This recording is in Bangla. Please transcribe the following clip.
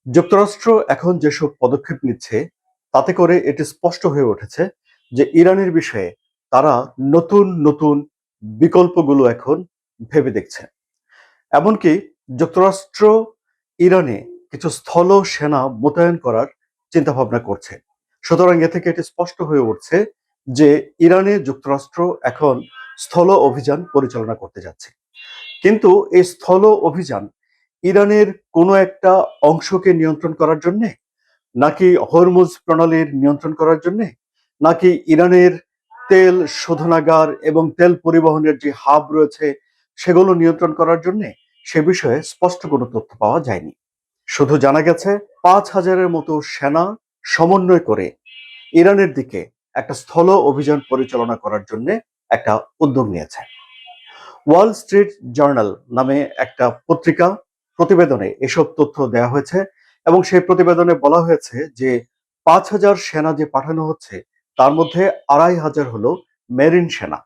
যুক্তরাষ্ট্র এখন যেসব পদক্ষেপ নিচ্ছে তাতে করে এটি স্পষ্ট হয়ে উঠেছে যে ইরানের বিষয়ে তারা নতুন নতুন বিকল্পগুলো এখন ভেবে দেখছে। এমনকি যুক্তরাষ্ট্র ইরানে কিছু স্থল সেনা মোতায়েন করার চিন্তা ভাবনা করছে। সুতরাং এ থেকে এটি স্পষ্ট হয়ে উঠছে যে ইরানে যুক্তরাষ্ট্র এখন স্থল অভিযান পরিচালনা করতে যাচ্ছে। কিন্তু এই স্থল অভিযান ইরানের কোনো একটা অংশকে নিয়ন্ত্রণ করার জন্যে, নাকি হরমুজ প্রণালীর নিয়ন্ত্রণ করার জন্যে, নাকি ইরানের তেল শোধনাগার এবং তেল পরিবহনের যে হাব রয়েছে সেগুলো নিয়ন্ত্রণ করার জন্যে, সে বিষয়ে স্পষ্ট কোনো তথ্য পাওয়া যায়নি। শুধু জানা গেছে ৫,০০০-এর মতো সেনা সমন্বয় করে ইরানের দিকে একটা স্থল অভিযান পরিচালনা করার জন্য একটা উদ্যোগ নিয়েছে। ওয়াল স্ট্রিট জার্নাল নামে একটা পত্রিকা প্রতিবেদনে এসব তথ্য দেওয়া হয়েছে এবং সেই প্রতিবেদনে বলা হয়েছে যে ৫,০০০ সেনা যে পাঠানো হচ্ছে তার মধ্যে ২,৫০০ হলো মেরিন সেনা।